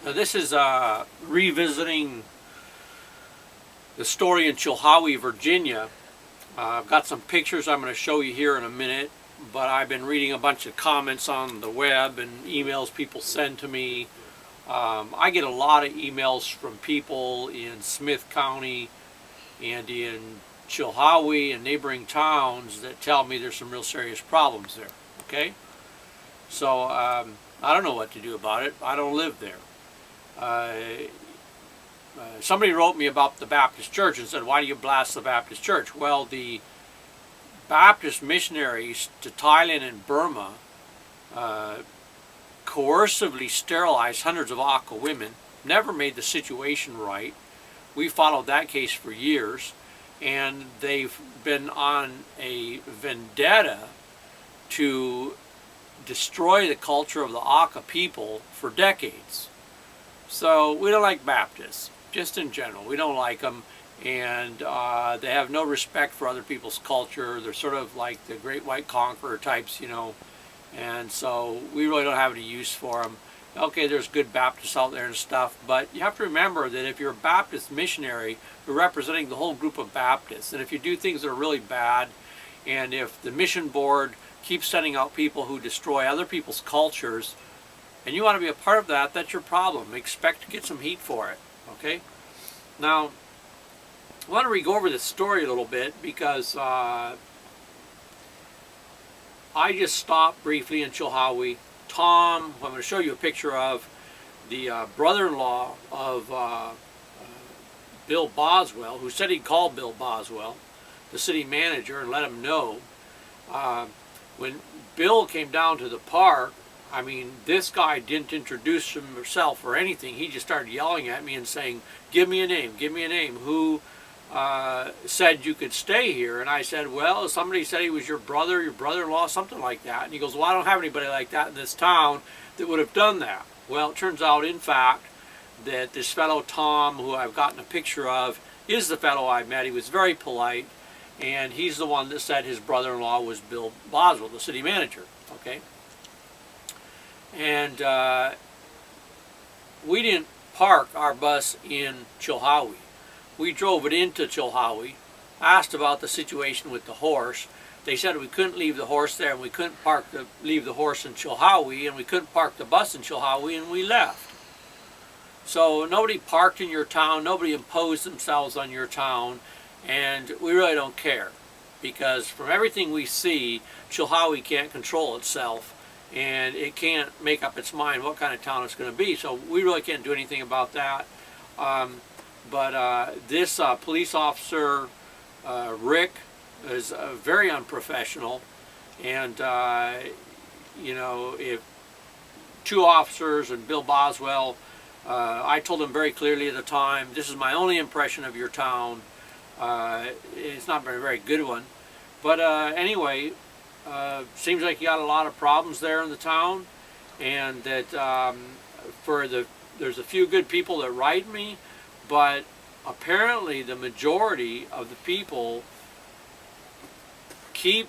This is revisiting the story in Chilhowie, Virginia. I've got some pictures I'm going to show you here in a minute, but I've been reading a bunch of comments on the web and emails people send to me. I get a lot of emails from people in Smith County and in Chilhowie and neighboring towns that tell me there's some real serious problems there. Okay? So I don't know what to do about it. I don't live there. Somebody wrote me about the Baptist church and said, why do you blast the Baptist church? Well, the Baptist missionaries to Thailand and Burma coercively sterilized hundreds of Aka women, never made the situation right. We followed that case for years, and they've been on a vendetta to destroy the culture of the Aka people for decades. So we don't like Baptists, just in general. We don't like them, and they have no respect for other people's culture. They're sort of like the Great White Conqueror types, you know, and so we really don't have any use for them. Okay, there's good Baptists out there and stuff, but you have to remember that if you're a Baptist missionary, you're representing the whole group of Baptists, and if you do things that are really bad, and if the mission board keeps sending out people who destroy other people's cultures, and you want to be a part of that, that's your problem. Expect to get some heat for it, okay? Now, I want to re-go over this story a little bit because I just stopped briefly in Chilhowie. Tom, who I'm going to show you a picture of, the brother-in-law of Bill Boswell, who said he'd call Bill Boswell, the city manager, and let him know. When Bill came down to the park, I mean, this guy didn't introduce himself or anything. He just started yelling at me and saying, give me a name, give me a name. Who said you could stay here? And I said, well, somebody said he was your brother, your brother-in-law, something like that. And he goes, well, I don't have anybody like that in this town that would have done that. Well, it turns out, in fact, that this fellow Tom, who I've gotten a picture of, is the fellow I met. He was very polite, and he's the one that said his brother-in-law was Bill Boswell, the city manager, okay? And we didn't park our bus in Chilhowie. We drove it into Chilhowie, asked about the situation with the horse. They said we couldn't leave the horse there, and we couldn't leave the horse in Chilhowie, and we couldn't park the bus in Chilhowie, and we left. So nobody parked in your town, nobody imposed themselves on your town, and we really don't care. Because from everything we see, Chilhowie can't control itself, and it can't make up its mind what kind of town it's going to be. So we really can't do anything about that. But this police officer, Rick, is very unprofessional. And, you know, if two officers and Bill Boswell, I told him very clearly at the time, this is my only impression of your town. It's not a very good one. But anyway, seems like you got a lot of problems there in the town, and that there's a few good people that write me, but apparently the majority of the people keep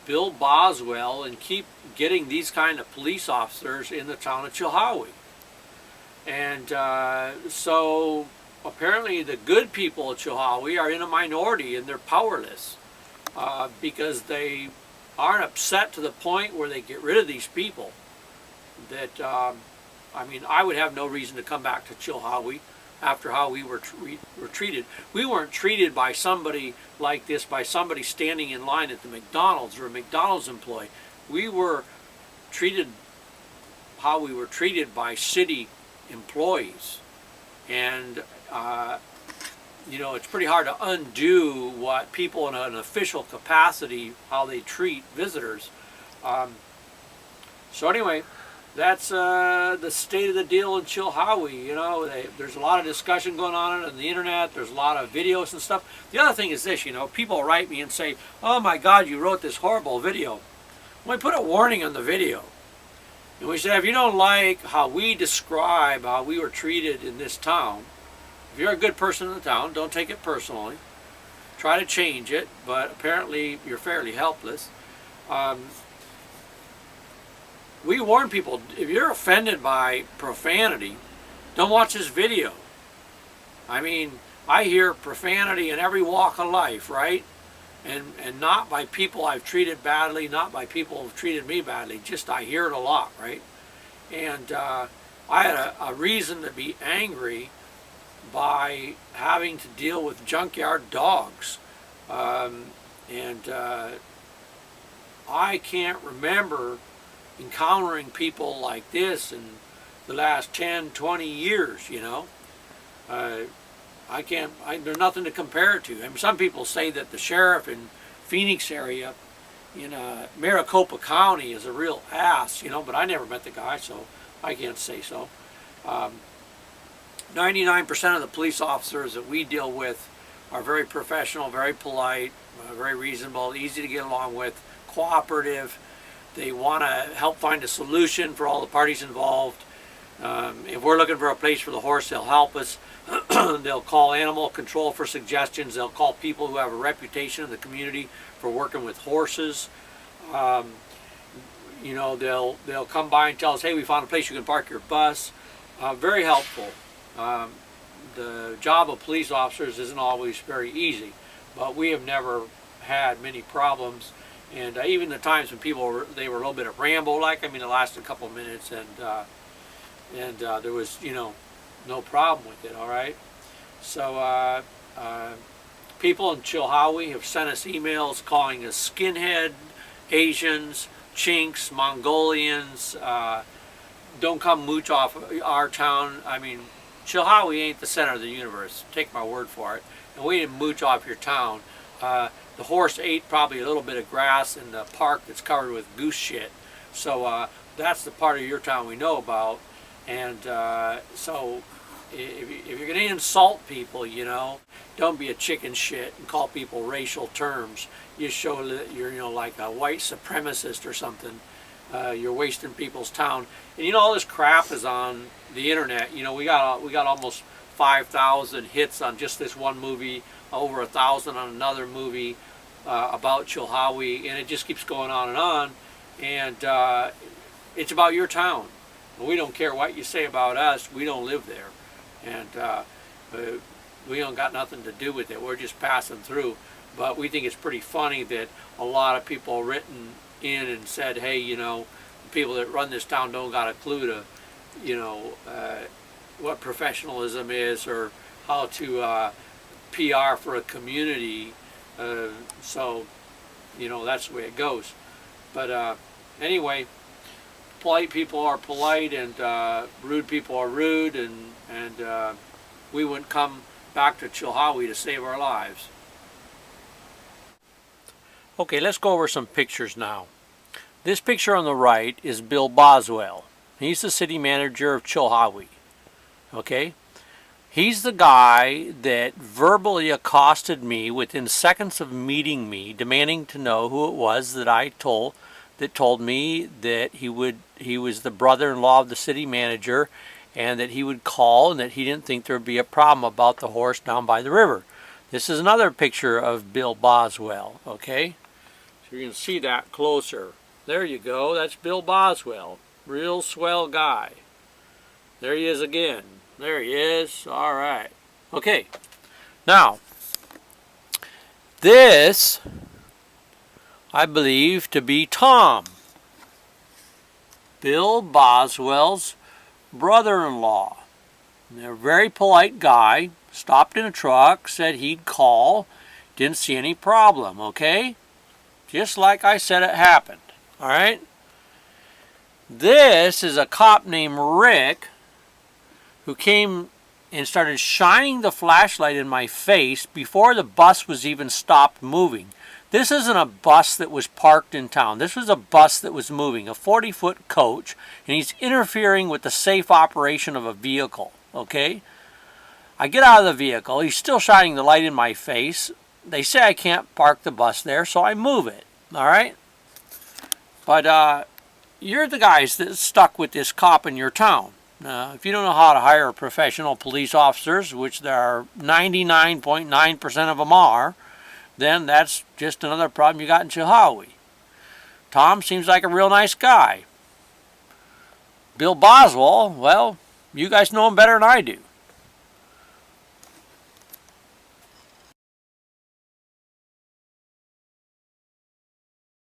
Bill Boswell and keep getting these kind of police officers in the town of Chilhowie. And so apparently the good people of Chilhowie are in a minority, and they're powerless because they aren't upset to the point where they get rid of these people. That I mean, I would have no reason to come back to Chilhowie after how we were treated. We weren't treated by somebody like this, by somebody standing in line at the McDonald's or a McDonald's employee. We were treated how we were treated by city employees. And you know, it's pretty hard to undo what people in an official capacity, how they treat visitors. So anyway, that's the state of the deal in Chilhowie. You know, there's a lot of discussion going on the internet. There's a lot of videos and stuff. The other thing is this, you know, people write me and say, oh my God, you wrote this horrible video. Well, we put a warning on the video. And we said, if you don't like how we describe how we were treated in this town, if you're a good person in the town, don't take it personally. Try to change it, but apparently you're fairly helpless. We warn people, if you're offended by profanity, don't watch this video. I mean, I hear profanity in every walk of life, right? And not by people I've treated badly, not by people who've treated me badly, just I hear it a lot, right? And I had a reason to be angry by having to deal with junkyard dogs. And I can't remember encountering people like this in the last 10, 20 years, you know. There's nothing to compare it to. I mean, some people say that the sheriff in Phoenix area, in Maricopa County, is a real ass, you know, but I never met the guy, so I can't say so. 99% of the police officers that we deal with are very professional, very polite, very reasonable, easy to get along with, cooperative. They want to help find a solution for all the parties involved. If we're looking for a place for the horse, they'll help us. They'll call animal control for suggestions. They'll call people who have a reputation in the community for working with horses. You know, they'll come by and tell us, hey, we found a place you can park your bus. Very helpful. The job of police officers isn't always very easy, but we have never had many problems. And even the times when they were a little bit of rambo-like, I mean, it lasted a couple of minutes, and there was, you know, no problem with it, all right? So people in Chilhowie have sent us emails calling us skinhead, Asians, chinks, Mongolians, don't come mooch off our town. I mean, Chilhowie ain't the center of the universe, take my word for it. And we didn't mooch off your town. The horse ate probably a little bit of grass in the park that's covered with goose shit. So that's the part of your town we know about. And so if you're going to insult people, you know, don't be a chicken shit and call people racial terms. You show that you're, you know, like a white supremacist or something. You're wasting people's town. And you know, all this crap is on the internet. You know, we got almost 5,000 hits on just this one movie, over 1,000 on another movie about Chilhowie, and it just keeps going on. And it's about your town. We don't care what you say about us. We don't live there, and we don't got nothing to do with it. We're just passing through. But we think it's pretty funny that a lot of people written in and said, hey, you know, the people that run this town don't got a clue to, you know, what professionalism is or how to PR for a community. So, you know, that's the way it goes. But anyway, polite people are polite, and rude people are rude, and we wouldn't come back to Chilhowie to save our lives. Okay, let's go over some pictures now. This picture on the right is Bill Boswell. He's the city manager of Chilhowie. Okay? He's the guy that verbally accosted me within seconds of meeting me, demanding to know who it was that told me that he was the brother-in-law of the city manager, and that he would call, and that he didn't think there would be a problem about the horse down by the river. This is another picture of Bill Boswell, okay? So you can see that closer. There you go, that's Bill Boswell. Real swell guy. There he is again. There he is. All right. Okay. Now, this, I believe to be Tom. Bill Boswell's brother-in-law. They're a very polite guy. Stopped in a truck, said he'd call. Didn't see any problem, okay? Just like I said it happened. All right? This is a cop named Rick who came and started shining the flashlight in my face before the bus was even stopped moving. This isn't a bus that was parked in town. This was a bus that was moving, a 40-foot coach, and he's interfering with the safe operation of a vehicle, okay? I get out of the vehicle. He's still shining the light in my face. They say I can't park the bus there, so I move it, all right? But you're the guys that's stuck with this cop in your town. If you don't know how to hire professional police officers, which there are 99.9% of them are, then that's just another problem you got in Chilhowie. Tom seems like a real nice guy. Bill Boswell, well, You guys know them better than I do.